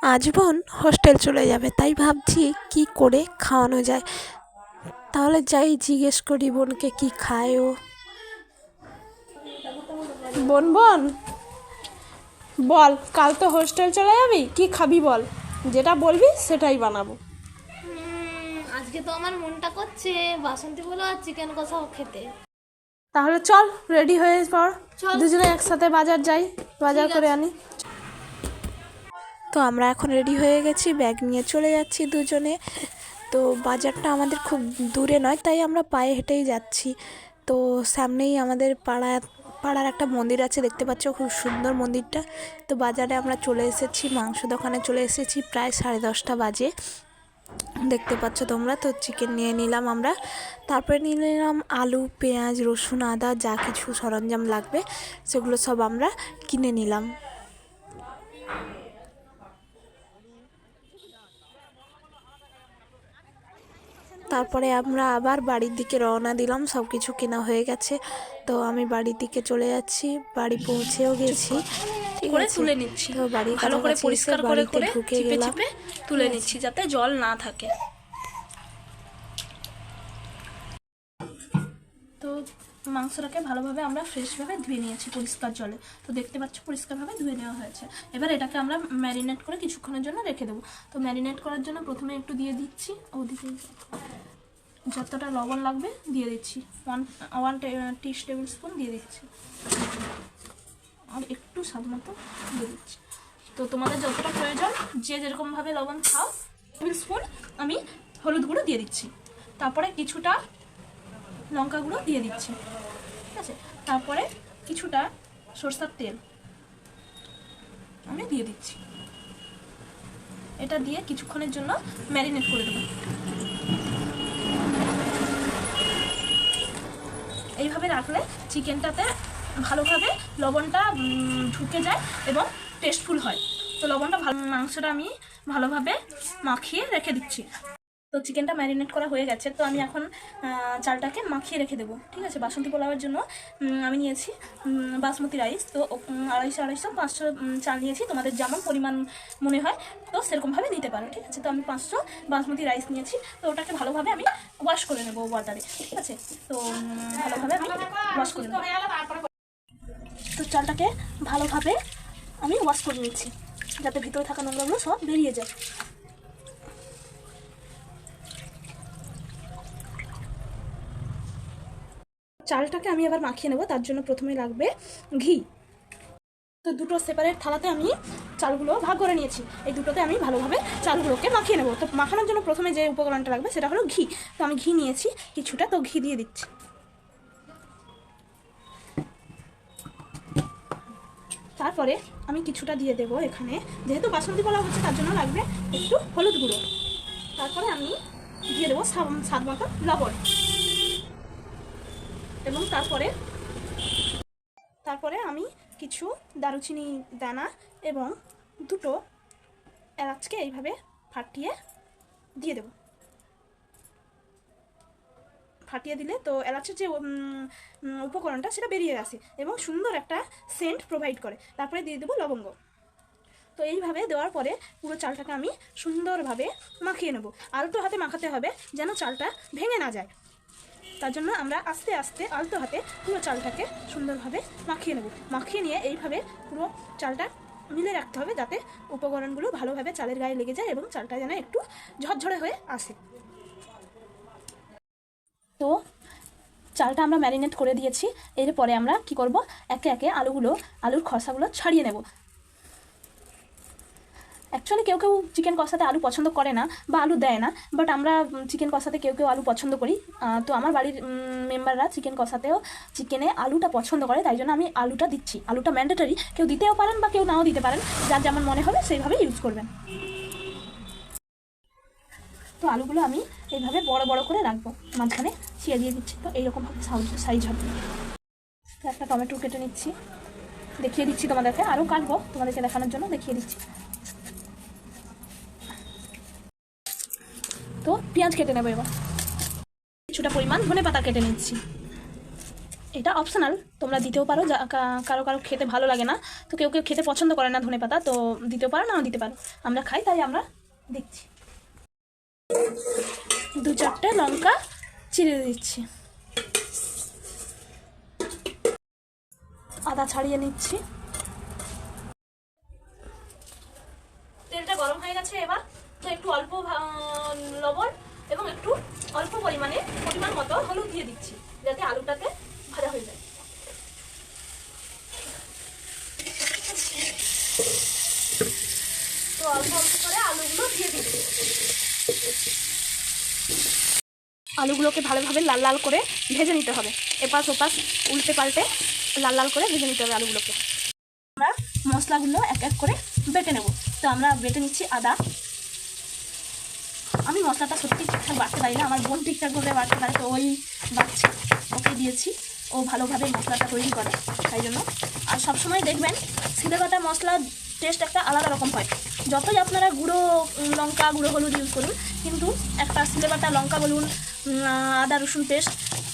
আজ বোন হোস্টেল চলে যাবে, তাই ভাবছি কি করে খাওয়ানো যায়। তাহলে যাই জিজ্ঞেস করি বোনকে কি খায় ও। বোন বোন বল, কাল তো হোস্টেল চলে যাবি, কি খাবি বল, যেটা বলবি সেটাই বানাবো। আজকে তো আমার মনটা করছে বাসন্তী পোলাও আর চিকেন কষা খেতে। তাহলে চল রেডি হয়ে পড়, চল। দুজনে একসাথে বাজার যাই, বাজার করে আনি। তো আমরা এখন রেডি হয়ে গেছি, ব্যাগ নিয়ে চলে যাচ্ছি দুজনে। তো বাজারটা আমাদের খুব দূরে নয়, তাই আমরা পায়ে হেঁটেই যাচ্ছি। তো সামনেই আমাদের পাড়ার একটা মন্দির আছে, দেখতে পাচ্ছ খুব সুন্দর মন্দিরটা। তো বাজারে আমরা চলে এসেছি, মাংস দোকানে চলে এসেছি, প্রায় 10:30 বাজে, দেখতে পাচ্ছ তোমরা। তো চিকেন নিয়ে নিলাম আমরা, তারপরে নিয়ে নিলাম আলু, পেঁয়াজ, রসুন, আদা, যা কিছু সরঞ্জাম লাগবে সেগুলো সব আমরা কিনে নিলাম। তারপরে আমরা আবার বাড়ির দিকে রওনা দিলাম, সব কিছু কেনা হয়ে গেছে। তো আমি বাড়ির দিকে চলে যাচ্ছি, বাড়ি পৌঁছেও গেছি। ঠিক আছে, তুলে নিচ্ছি, তো বাড়ির ভালো করে কাছাকাছি এসে পরিষ্কার করে বাড়িতে করে ঢুকে চিপে গেলাম। চিপে তুলে নিচ্ছি যাতে জল না থাকে। তো মাংসটাকে ভালোভাবে আমরা ফ্রেশভাবে ধুয়ে নিয়েছি পরিষ্কার জলে। তো দেখতে পাচ্ছ পরিষ্কারভাবে ধুয়ে নেওয়া হয়েছে। এবার এটাকে আমরা ম্যারিনেট করে কিছুক্ষণের জন্য রেখে দেবো। তো ম্যারিনেট করার জন্য প্রথমে একটু দিয়ে দিচ্ছি, ওদিকে যতটা লবণ লাগবে দিয়ে দিচ্ছি, ওয়ান টেবিল স্পুন দিয়ে দিচ্ছি, আর একটু স্বাদ মতো দিয়ে দিচ্ছি। তো তোমাদের যতটা প্রয়োজন, যে যেরকমভাবে লবণ খাও, টেবিল স্পুন আমি হলুদ গুঁড়ো দিয়ে দিচ্ছি, তারপরে কিছুটা লঙ্কা গুঁড়ো দিয়ে দিচ্ছি, ঠিক আছে। তারপরে কিছুটা সরষের তেল আমি দিয়ে দিচ্ছি। এটা দিয়ে কিছুক্ষণের জন্য ম্যারিনেট করে দেবো। এইভাবে রাখলে চিকেনটাতে ভালোভাবে লবণটা ঢুকে যায় এবং টেস্টফুল হয়। তো লবণটা মাংসটা আমি ভালোভাবে মাখিয়ে রেখে দিচ্ছি। তো চিকেনটা ম্যারিনেট করা হয়ে গেছে, তো আমি এখন চালটাকে মাখিয়ে রেখে দেবো, ঠিক আছে। বাসন্তী পোলাওয়ের জন্য আমি নিয়েছি বাসমতি রাইস, তো 500 চাল নিয়েছি, তোমাদের যেমন পরিমাণ মনে হয় তো সেরকমভাবে নিতে পারো, ঠিক আছে। তো আমি 500 বাসমতি রাইস নিয়েছি, তো ওটাকে ভালোভাবে আমি ওয়াশ করে নেবো ওয়াটারে, ঠিক আছে। তো ভালোভাবে আমি ওয়াশ করে নেবো। তো চালটাকে ভালোভাবে আমি ওয়াশ করে নিচ্ছি যাতে ভিতরে থাকা নোংরাগুলো সব বেরিয়ে যায়। চালটাকে আমি আবার মাখিয়ে নেব, তার জন্য প্রথমে লাগবে ঘি। তো দুটো সেপারেট থালাতে আমি চালগুলো ভাগ করে নিয়েছি, এই দুটোতে আমি ভালোভাবে চালগুলোকে মাখিয়ে নেব। তো মাখানোর জন্য প্রথমে যে উপকরণটা লাগবে সেটা হলো ঘি। তো আমি ঘি নিয়েছি কিছুটা, তো ঘি দিয়ে দিচ্ছি। তারপরে আমি কিছুটা দিয়ে দেবো এখানে, যেহেতু বাসন্তী পোলাও হচ্ছে তার জন্য লাগবে একটু হলুদ গুঁড়ো। তারপরে আমি দিয়ে দেবো স্বাদ মতো লবণ, এবং তারপরে আমি কিছু দারুচিনি দানা এবং দুটো এলাচকে এইভাবে ফাটিয়ে দিয়ে দেব। ফাটিয়ে দিলে তো এলাচের যে উপকরণটা সেটা বেরিয়ে আসে এবং সুন্দর একটা সেন্ট প্রোভাইড করে। তারপরে দিয়ে দেবো লবঙ্গ। তো এইভাবে দেওয়ার পরে পুরো চালটাকে আমি সুন্দরভাবে মাখিয়ে নেব। আলতো হাতে মাখাতে হবে যেন চালটা ভেঙে না যায়, তার জন্য আমরা আস্তে আস্তে আলতো হাতে পুরো চালটাকে সুন্দরভাবে মাখিয়ে নেব। মাখিয়ে নিয়ে এইভাবে পুরো চালটা মিলে রাখতে হবে যাতে উপকরণগুলো ভালোভাবে চালের গায়ে লেগে যায় এবং চালটা যেন একটু ঝরঝরে হয়ে আসে। তো চালটা আমরা ম্যারিনেট করে দিয়েছি, এরপরে আমরা কি করব, একে একে আলুর খোসাগুলো ছাড়িয়ে নেব। অ্যাকচুয়ালি কেউ কেউ চিকেন কষাতে আলু পছন্দ করে না বা আলু দেয় না, বাট আমরা চিকেন কষাতে কেউ কেউ আলু পছন্দ করি। তো আমার বাড়ির মেম্বাররা চিকেন কষাতেও চিকেনে আলুটা পছন্দ করে, তাই জন্য আমি আলুটা দিচ্ছি। আলুটা ম্যান্ডেটরি, কেউ দিতেও পারেন বা কেউ নাও দিতে পারেন, যার যেমন মনে হবে সেইভাবে ইউজ করবেন। তো আলুগুলো আমি এইভাবে বড় বড় করে রাখবো, মাঝখানে ছিঁড়ে দিয়ে দিচ্ছি। তো এইরকমভাবে সাইজ হবে। তো একটা টমেটো কেটে নিচ্ছি, দেখিয়ে দিচ্ছি তোমাদেরকে, আরও কাটবো তোমাদেরকে দেখানোর জন্য দেখিয়ে দিচ্ছি। তো পেঁয়াজ কেটে নেবো, এবার কিছুটা পরিমাণ ধনেপাতা কেটে নিচ্ছি। এটা অপশনাল, তোমরা দিতেও পারো, কারো কারো খেতে ভালো লাগে না, তো কেউ কেউ খেতে পছন্দ করে না ধনেপাতা, তো দিতেও পারো, নাও দিতে পারো। আমরা খাই তাই আমরা দিচ্ছি। 2-4টে লঙ্কা চিড়ে দিচ্ছি, আদা ছাড়িয়ে নিচ্ছি। তেলটা গরম হয়ে গেছে এবার, তো একটু অল্প লবণ এবং একটু অল্প পরিমাণ মতো হলুদ দিয়ে দিচ্ছি, যাতে আলুটাতে ভাজা হয়ে যায়। তো অল্প অল্প করে আলুগুলো দিয়ে দিচ্ছি। আলুগুলোকে ভালোভাবে লাল লাল করে ভেজে নিতে হবে, এপাশ ওপাশ উল্টে পাল্টে লাল লাল করে ভেজে নিতে হবে আলুগুলোকে। আমরা মশলাগুলো এক এক করে বেটে নেব। তো আমরা বেটে নিচ্ছি আদা। আমি মশলাটা সত্যি ঠিকঠাক বাড়তে পারি না, আমার বোন ঠিকঠাকভাবে বাড়তে পারে, তো ওই বাড়ছে, ওকে দিয়েছি, ও ভালোভাবে মশলাটা তৈরি করে, তাই জন্য। আর সবসময় দেখবেন সিলে বাটা মশলার টেস্ট একটা আলাদা রকম হয়। যতই আপনারা গুঁড়ো লঙ্কা গুঁড়ো হলুদ ইউজ করুন, কিন্তু একটা সিলে বাটা লঙ্কা বলুন, আদা রসুন পেস্ট,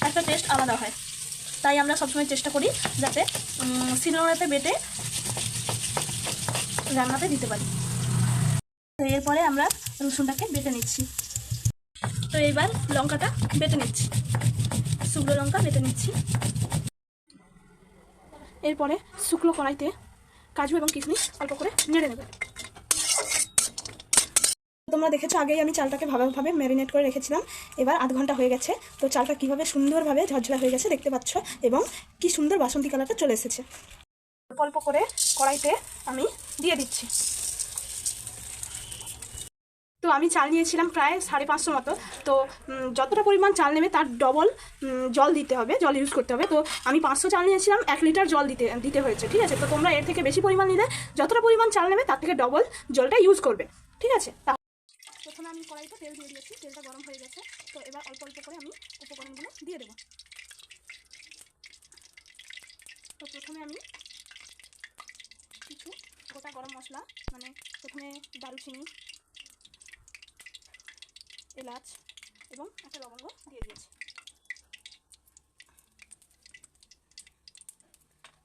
একটা টেস্ট আলাদা হয়। তাই আমরা সবসময় চেষ্টা করি যাতে শিলনোড়াতে বেটে রান্নাতে দিতে পারি। তো এরপরে আমরা রসুনটাকে বেটে নিচ্ছি। তো এবার লঙ্কাটা বেটে নিচ্ছি, শুকনো লঙ্কা বেটে নিচ্ছি। এরপরে শুকনো কড়াইতে কাজু এবং কিশমিশ অল্প করে নেড়ে নেবে। তোমরা দেখেছো আগেই আমি চালটাকে ভালোভাবে ম্যারিনেট করে রেখেছিলাম। এবার আধ ঘন্টা হয়ে গেছে, তো চালটা কীভাবে সুন্দরভাবে ঝরঝরা হয়ে গেছে দেখতে পাচ্ছ, এবং কি সুন্দর বাসন্তী কালারটা চলে এসেছে। অল্প অল্প করে কড়াইতে আমি দিয়ে দিচ্ছি। তো আমি চাল নিয়েছিলাম প্রায় 550 মতো, তো যতটা পরিমাণ চাল নেবে তার ডবল জল দিতে হবে, জল ইউজ করতে হবে। তো আমি 500 চাল নিয়েছিলাম, 1 লিটার জল দিতে হয়েছে, ঠিক আছে। তো তোমরা এর থেকে বেশি পরিমাণ নিলে যতটা পরিমাণ চাল নেবে তার থেকে ডবল জলটা ইউজ করবে, ঠিক আছে। প্রথমে আমি কড়াইতে তেল দিয়ে দিয়েছি, তেলটা গরম হয়ে গেছে। তো এবার অল্প অল্প করে আমি উপকরণগুলো দিয়ে দেবো। তো প্রথমে আমি কিছু গোটা গরম মশলা, মানে প্রথমে দারুচিনি, এলাচ এবং একটা লবঙ্গ দিয়ে দিয়েছি।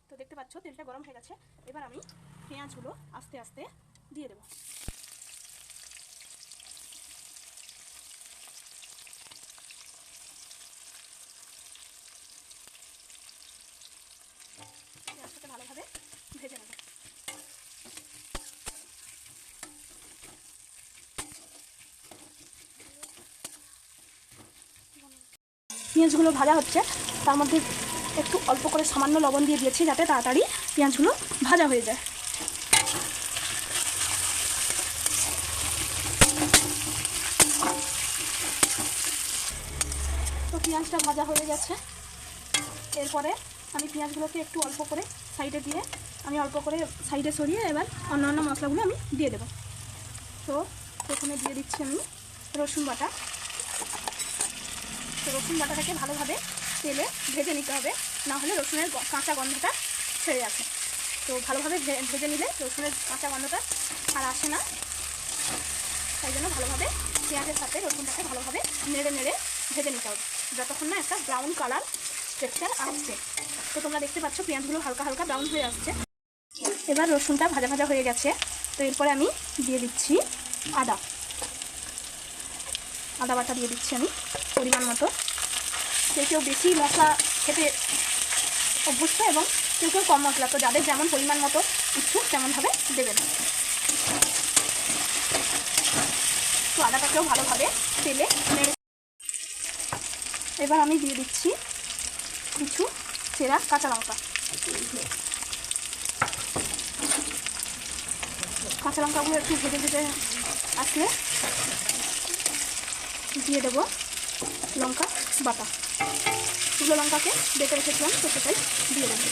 তো দেখতে পাচ্ছ তেলটা গরম হয়ে গেছে। এবার আমি পেঁয়াজগুলো আস্তে আস্তে দিয়ে দেবো। পেঁয়াজটাকে ভালোভাবে ভেজে নেব। পেঁয়াজগুলো ভাজা হচ্ছে, তার মধ্যে একটু অল্প করে সামান্য লবণ দিয়ে দিয়েছি যাতে তাড়াতাড়ি পেঁয়াজগুলো ভাজা হয়ে যায়। তো পেঁয়াজটা ভাজা হয়ে গেছে। এরপরে আমি পেঁয়াজগুলোকে একটু অল্প করে সাইডে দিয়ে, আমি অল্প করে সাইডে সরিয়ে এবার অন্যান্য মশলাগুলো আমি দিয়ে দেবো। তো প্রথমে দিয়ে দিচ্ছি আমি রসুন বাটা। তো রসুন বাটাটাকে ভালোভাবে তেলে ভেজে নিতে হবে, না হলে রসুনের কাঁচা গন্ধটা ছেড়ে আসে। তো ভালোভাবে ভেজে নিলে রসুনের কাঁচা গন্ধটা আর আসে না, তাই জন্য ভালোভাবে পেঁয়াজের সাথে রসুনটাকে ভালোভাবে নেড়ে নেড়ে ভেজে নিতে হবে, যতক্ষণ না একটা ব্রাউন কালার টেক্সচার আসছে। তো তোমরা দেখতে পাচ্ছ পেঁয়াজগুলো হালকা হালকা ব্রাউন হয়ে আসছে। এবার রসুনটা ভাজা ভাজা হয়ে গেছে। তো এরপরে আমি দিয়ে দিচ্ছি আদা বাটা দিয়ে দিচ্ছি আমি পরিমাণ মতো। কেউ বেশি মশলা খেতে অভ্যস্ত এবং কেউ কম মশলা, তো যাদের যেমন পরিমাণ মতো ইচ্ছুক তেমনভাবে দেবেন। তো আদাটাকেও ভালোভাবে তেলে নেড়ে এবার আমি দিয়ে দিচ্ছি কিছু চেরা কাঁচা লঙ্কা। কাঁচা লঙ্কাগুলো একটু ভেজে ভেজে আসলে দিয়ে দেবো লঙ্কা বাটা। শুকনো লঙ্কাকে বেটে রেখেছিলাম, তো সেটাই দিয়ে দেবো।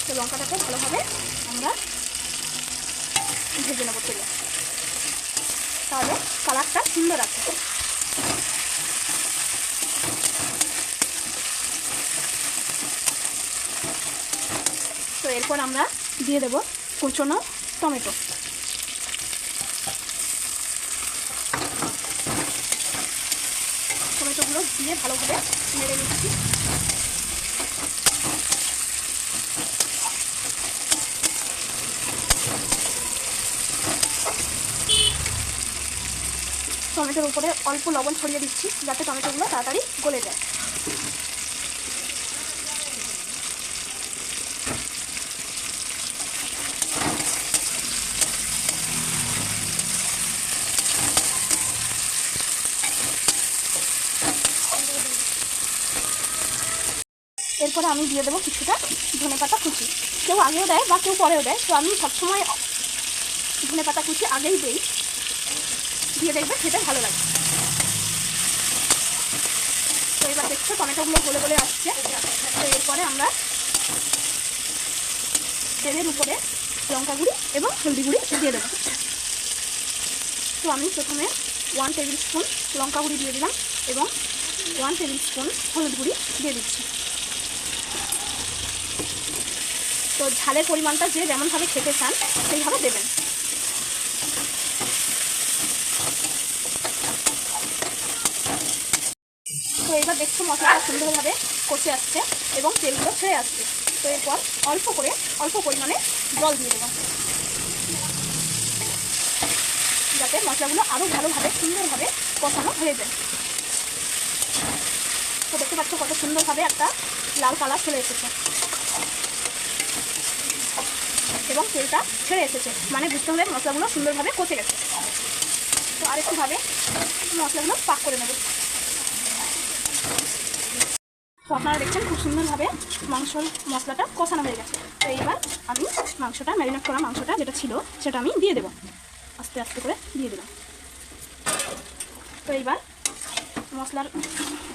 তো লঙ্কাটাকে ভালোভাবে আমরা ভেজে নেবো তেলে, তাহলে কালারটা সুন্দর আছে। তো এরপর আমরা দিয়ে দেবো কুচনো টমেটো। টমেটোগুলো দিয়ে ভালোভাবে নেড়ে নিচ্ছি। টমেটোর উপরে অল্প লবণ ছড়িয়ে দিচ্ছি যাতে টমেটোগুলো তাড়াতাড়ি গলে যায়। এরপরে আমি দিয়ে দেবো কিছুটা ধনেপাতা কুচি। কেউ আগেও দেয় বা কেউ পরেও দেয়, তো আমি সবসময় ধনেপাতা কুচি আগেই দিই, দিয়ে দেখবে খেতে ভালো লাগে। তো এবার দেখছো টমেটোগুলো গলে গলে আসছে। তো এরপরে আমরা তেলের উপরে লঙ্কা গুঁড়ি এবং হলদি গুঁড়ি দিয়ে দেবো। তো আমি প্রথমে 1 টেবিল স্পুন লঙ্কা গুঁড়ি দিয়ে দিলাম এবং 1 টেবিল স্পুন হলুদ গুঁড়ি দিয়ে দিচ্ছি। তো ঝালের পরিমাণটা যে যেমনভাবে খেতে চান সেইভাবে দেবেন। তো এবার দেখছো মশলাটা সুন্দরভাবে কষে আসছে এবং তেলগুলো ছেড়ে আসছে। তো এরপর অল্প পরিমাণে জল দিয়ে দেবো যাতে মশলাগুলো আরও ভালোভাবে সুন্দরভাবে কষানো হয়ে যায়। তো দেখতে পাচ্ছ কত সুন্দরভাবে একটা লাল কালার চলে এসেছে এবং তেলটা ছেড়ে এসেছে, মানে বুঝতে হবে মশলাগুলো সুন্দরভাবে কষে গেছে। তো আরেকটুভাবে মশলাগুলো পাক করে নেব। তো আপনারা দেখছেন খুব সুন্দরভাবে মশলাটা কষানো হয়ে গেছে। তো এইবার আমি মাংসটা, ম্যারিনেট করা মাংসটা যেটা ছিল সেটা আমি দিয়ে দেবো, আস্তে আস্তে করে দিয়ে দিলাম। তো এইবার মশলার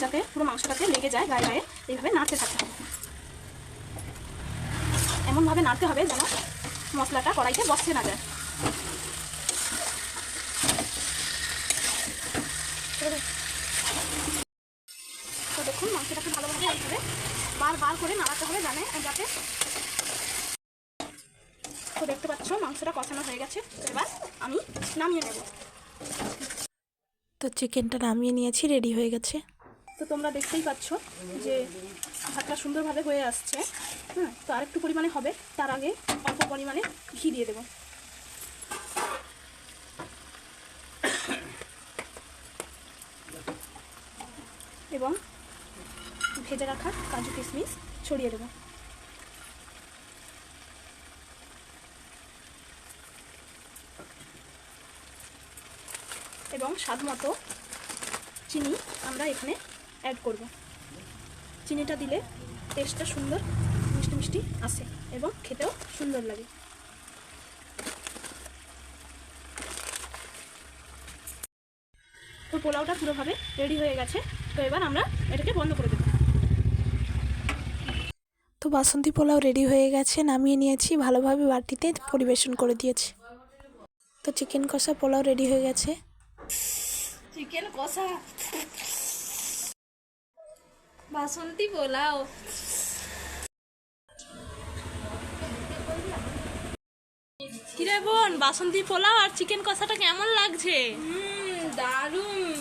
যাতে পুরো মাংসটাতে লেগে যায় গায়ে গায়ে এইভাবে নাড়তে থাকতে হবে। এমনভাবে নাড়তে হবে যেন মশলাটা কড়াইতে বসতে না যায়। তো দেখুন মাংসটাকে ভালোভাবে এইভাবে বারবার করে নাড়াতে হবে যাতে। তো দেখতে পাচ্ছ মাংসটা কষানো হয়ে গেছে। এবার আমি নামিয়ে নেব। তো চিকেনটা নামিয়ে নিয়েছি, রেডি হয়ে গেছে। তো তোমরা দেখতেই পাচ্ছ যে ভাতটা সুন্দরভাবে হয়ে আসছে। হ্যাঁ, তো আরেকটু পরিমাণে হবে, তার আগে অল্প পরিমাণে ঘি দিয়ে দেব। এবং ভেজে রাখা কাজু কিশমিশ ছড়িয়ে দেব। এবং স্বাদ মতো চিনি আমরা এখানে অ্যাড করব। চিনিটা দিলে টেস্টটা সুন্দর মিষ্টি মিষ্টি আসে এবং খেতেও সুন্দর লাগে। তো পোলাওটা পুরোভাবে রেডি হয়ে গেছে। তো এবার আমরা এটাকে বন্ধ করে দেব। তো বাসন্তী পোলাও রেডি হয়ে গেছে, নামিয়ে নিয়েছি, ভালোভাবে বাটিতে পরিবেশন করে দিয়েছি। তো চিকেন কষা পোলাও রেডি হয়ে গেছে। চিকেন কষা, বাসন্তী পোলাও। কিরে বোন, বাসন্তী পোলাও আর চিকেন কষাটা কেমন লাগছে? দারুণ।